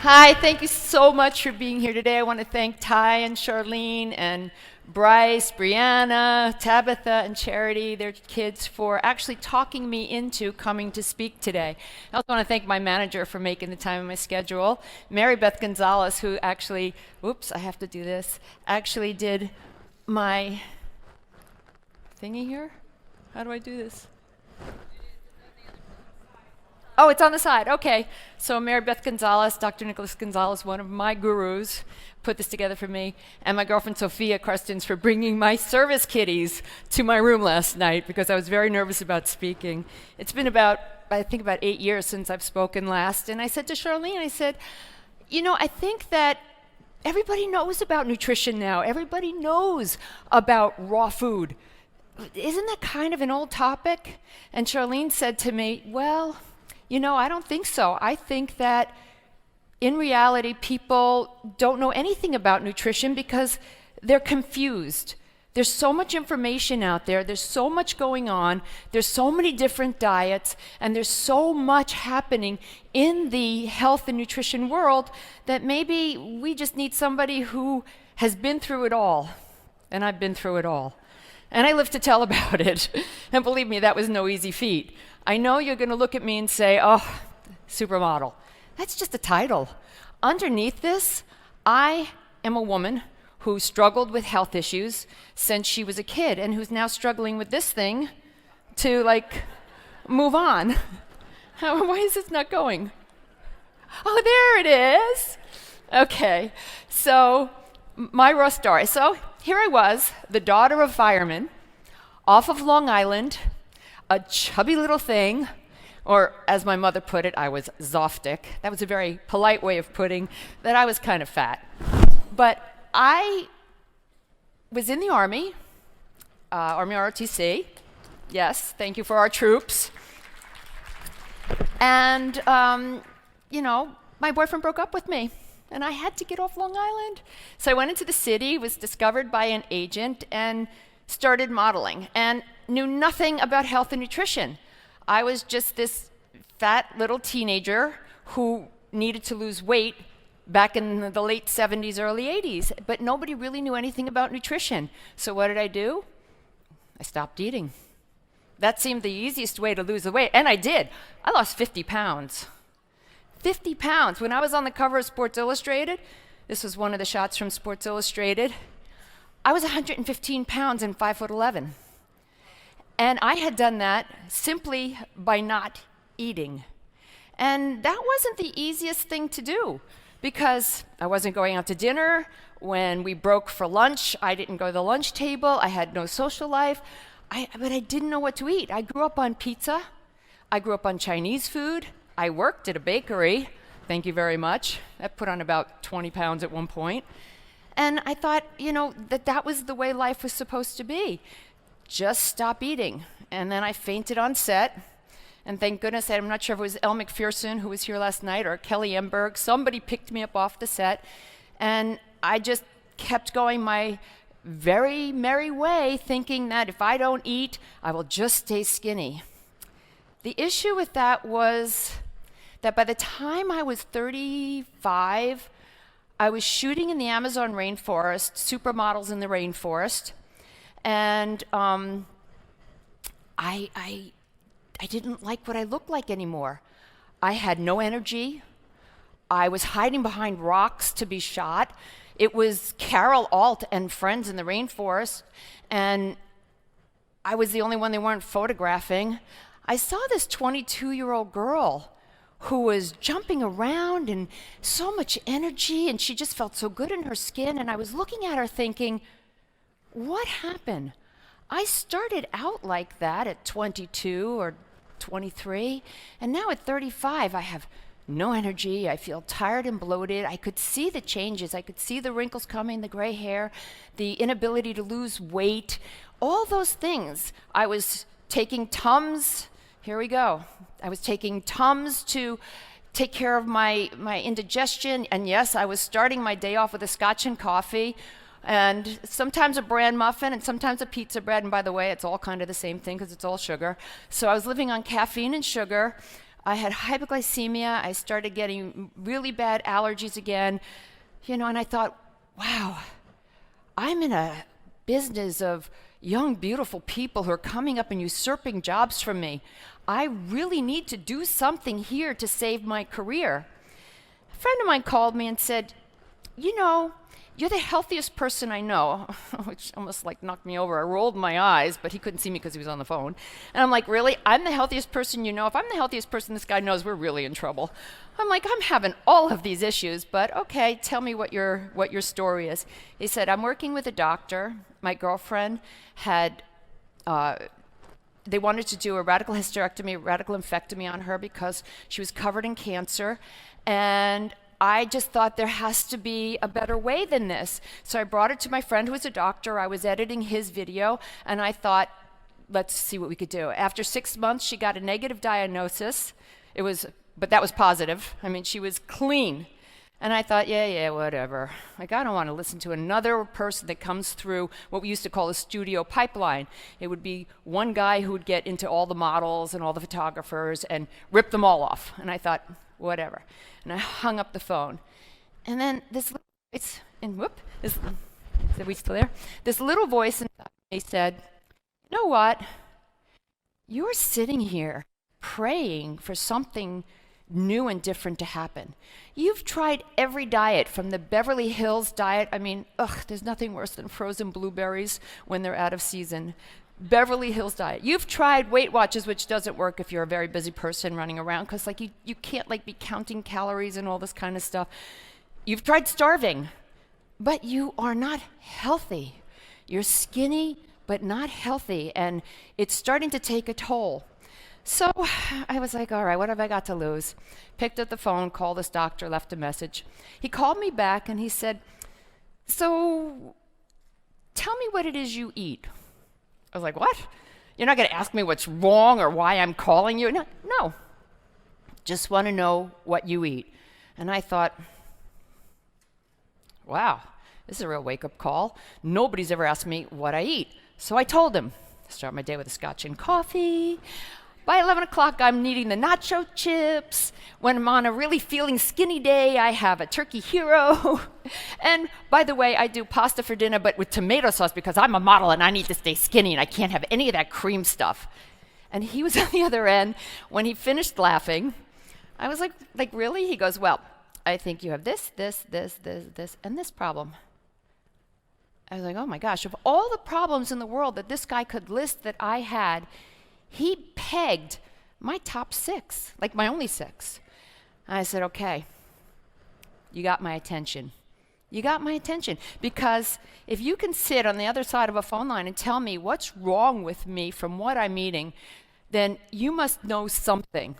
Hi, thank you so much for being here today. I want to thank Ty and Charlene and Bryce, Brianna, Tabitha, and Charity, their kids, for actually talking me into coming to speak today. I also want to thank my manager for making the time in my schedule, Mary Beth Gonzalez, who actually, whoops, I have to do this, actually did my thingy here. How do I do this? Oh, it's on the side. Okay. So Mary Beth Gonzalez, Dr. Nicholas Gonzalez, one of my gurus, put this together for me, and my girlfriend Sophia Crustins for bringing my service kitties to my room last night because I was very nervous about speaking. It's been about 8 years since I've spoken last, and I said to Charlene, I said, I think that everybody knows about nutrition now. Everybody knows about raw food. Isn't that kind of an old topic? And Charlene said to me, well, I don't think so. I think that in reality, people don't know anything about nutrition because they're confused. There's so much information out there. There's so much going on. There's so many different diets, and there's so much happening in the health and nutrition world that maybe we just need somebody who has been through it all. And I've been through it all. And I live to tell about it. And believe me, that was no easy feat. I know you're going to look at me and say, oh, supermodel. That's just a title. Underneath this, I am a woman who struggled with health issues since she was a kid and who's now struggling with this thing to, move on. Why is this not going? Oh, there it is. Okay. So, my raw story. So, here I was, the daughter of firemen, off of Long Island, a chubby little thing, or as my mother put it, I was zoftic. That was a very polite way of putting that I was kind of fat. But I was in the Army, Army ROTC. Yes, thank you for our troops. And, my boyfriend broke up with me. And I had to get off Long Island. So I went into the city, was discovered by an agent, and started modeling, and knew nothing about health and nutrition. I was just this fat little teenager who needed to lose weight back in the late 70s, early 80s, but nobody really knew anything about nutrition. So what did I do? I stopped eating. That seemed the easiest way to lose the weight, and I did. I lost 50 pounds. 50 pounds. When I was on the cover of Sports Illustrated, this was one of the shots from Sports Illustrated, I was 115 pounds and 5'11". And I had done that simply by not eating. And that wasn't the easiest thing to do because I wasn't going out to dinner. When we broke for lunch, I didn't go to the lunch table. I had no social life. But I didn't know what to eat. I grew up on pizza. I grew up on Chinese food. I worked at a bakery, thank you very much. I put on about 20 pounds at one point. And I thought, that was the way life was supposed to be. Just stop eating. And then I fainted on set. And thank goodness, I'm not sure if it was Elle McPherson who was here last night or Kelly Emberg. Somebody picked me up off the set. And I just kept going my very merry way, thinking that if I don't eat, I will just stay skinny. The issue with that was that by the time I was 35, I was shooting in the Amazon rainforest, supermodels in the rainforest, and I didn't like what I looked like anymore. I had no energy. I was hiding behind rocks to be shot. It was Carol Alt and friends in the rainforest, and I was the only one they weren't photographing. I saw this 22-year-old girl who was jumping around and so much energy, and she just felt so good in her skin, and I was looking at her thinking, what happened? I started out like that at 22 or 23, and now at 35, I have no energy. I feel tired and bloated. I could see the changes. I could see the wrinkles coming, the gray hair, the inability to lose weight, all those things. I was taking Tums. Here we go. I was taking Tums to take care of my indigestion, and yes, I was starting my day off with a scotch and coffee, and sometimes a bran muffin, and sometimes a pizza bread, and by the way, it's all kind of the same thing because it's all sugar. So I was living on caffeine and sugar. I had hypoglycemia. I started getting really bad allergies again, and I thought, wow, I'm in a business of young, beautiful people who are coming up and usurping jobs from me. I really need to do something here to save my career. A friend of mine called me and said, you're the healthiest person I know, which almost like knocked me over. I rolled my eyes, but he couldn't see me because he was on the phone. And I'm like, really? I'm the healthiest person you know? If I'm the healthiest person this guy knows, we're really in trouble. I'm like, I'm having all of these issues, but okay, tell me what your story is. He said, I'm working with a doctor. My girlfriend had, they wanted to do a radical hysterectomy, radical lumpectomy on her because she was covered in cancer. And I just thought there has to be a better way than this. So I brought it to my friend who was a doctor. I was editing his video, and I thought, let's see what we could do. After 6 months, she got a negative diagnosis. But that was positive. I mean, she was clean. And I thought, yeah, whatever. Like, I don't want to listen to another person that comes through what we used to call a studio pipeline. It would be one guy who would get into all the models and all the photographers and rip them all off. And I thought, whatever. And I hung up the phone. And then this little voice, are we still there? This little voice inside me said, you know what? You're sitting here praying for something new and different to happen. You've tried every diet from the Beverly Hills diet. I mean, there's nothing worse than frozen blueberries when they're out of season. Beverly Hills diet. You've tried Weight Watchers, which doesn't work if you're a very busy person running around, because you can't be counting calories and all this kind of stuff. You've tried starving, but you are not healthy. You're skinny, but not healthy, and it's starting to take a toll. So I was like, all right, what have I got to lose? Picked up the phone, called this doctor, left a message. He called me back and he said, so tell me what it is you eat. I was like, what? You're not going to ask me what's wrong or why I'm calling you? No. Just want to know what you eat. And I thought, wow, this is a real wake-up call. Nobody's ever asked me what I eat. So I told him. Start my day with a scotch and coffee. By 11 o'clock, I'm needing the nacho chips. When I'm on a really feeling skinny day, I have a turkey hero. And by the way, I do pasta for dinner, but with tomato sauce because I'm a model and I need to stay skinny and I can't have any of that cream stuff. And he was on the other end. When he finished laughing, I was like, really? He goes, well, I think you have this, and this problem. I was like, oh my gosh, of all the problems in the world that this guy could list that I had, he pegged my top 6, like my only 6. And I said, okay, you got my attention. You got my attention. Because if you can sit on the other side of a phone line and tell me what's wrong with me from what I'm eating, then you must know something.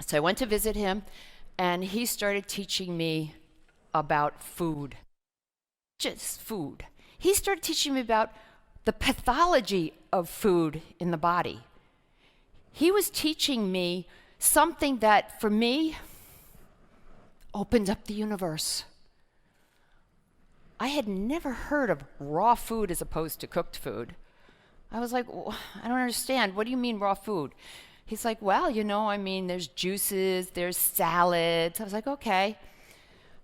So I went to visit him, and he started teaching me about food. Just food. He started teaching me about the pathology of food in the body. He was teaching me something that, for me, opened up the universe. I had never heard of raw food as opposed to cooked food. I was like, I don't understand. What do you mean raw food? He's like, well, there's juices, there's salads. I was like, okay.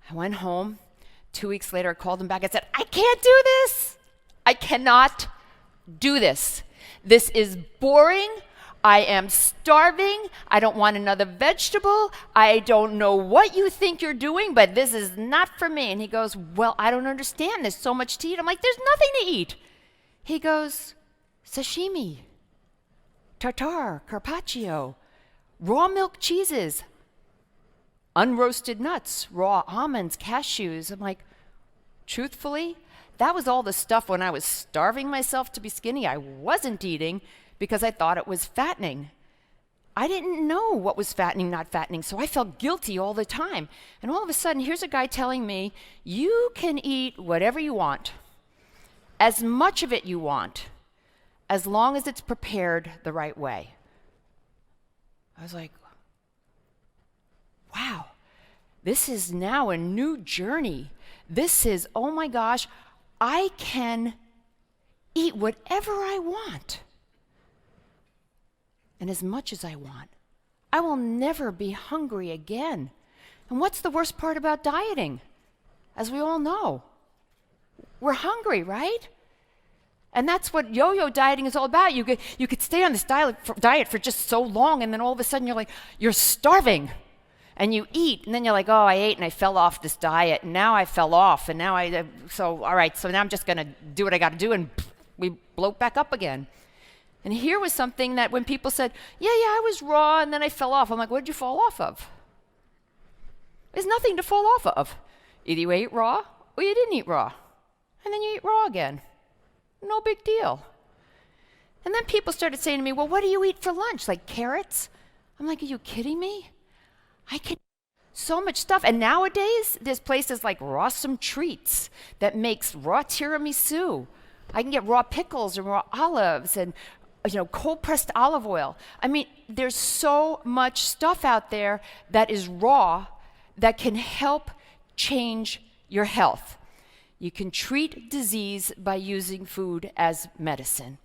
I went home. 2 weeks later, I called him back and said, I can't do this. I cannot do this. This is boring. I am starving. I don't want another vegetable. I don't know what you think you're doing, but this is not for me. And he goes, well, I don't understand. There's so much to eat. I'm like, there's nothing to eat. He goes, sashimi, tartare, carpaccio, raw milk cheeses, unroasted nuts, raw almonds, cashews. I'm like, truthfully, that was all the stuff when I was starving myself to be skinny I wasn't eating because I thought it was fattening. I didn't know what was fattening, not fattening, so I felt guilty all the time. And all of a sudden, here's a guy telling me, you can eat whatever you want, as much of it you want, as long as it's prepared the right way. I was like, wow, this is now a new journey. This is, oh my gosh, I can eat whatever I want and as much as I want. I will never be hungry again. And what's the worst part about dieting? As we all know, we're hungry, right? And that's what yo-yo dieting is all about. You could stay on this diet for just so long, and then all of a sudden you're starving. And you eat, and then you're like, oh, I ate and I fell off this diet, and now I fell off, and now all right, so now I'm just gonna do what I gotta do, and we bloat back up again. And here was something that when people said, yeah, I was raw, and then I fell off. I'm like, what did you fall off of? There's nothing to fall off of. Either you ate raw, or you didn't eat raw. And then you eat raw again. No big deal. And then people started saying to me, well, what do you eat for lunch? Like carrots? I'm like, are you kidding me? I can so much stuff. And nowadays, there's places like Rawsome Treats that makes raw tiramisu. I can get raw pickles and raw olives and cold pressed olive oil. I mean, there's so much stuff out there that is raw that can help change your health. You can treat disease by using food as medicine.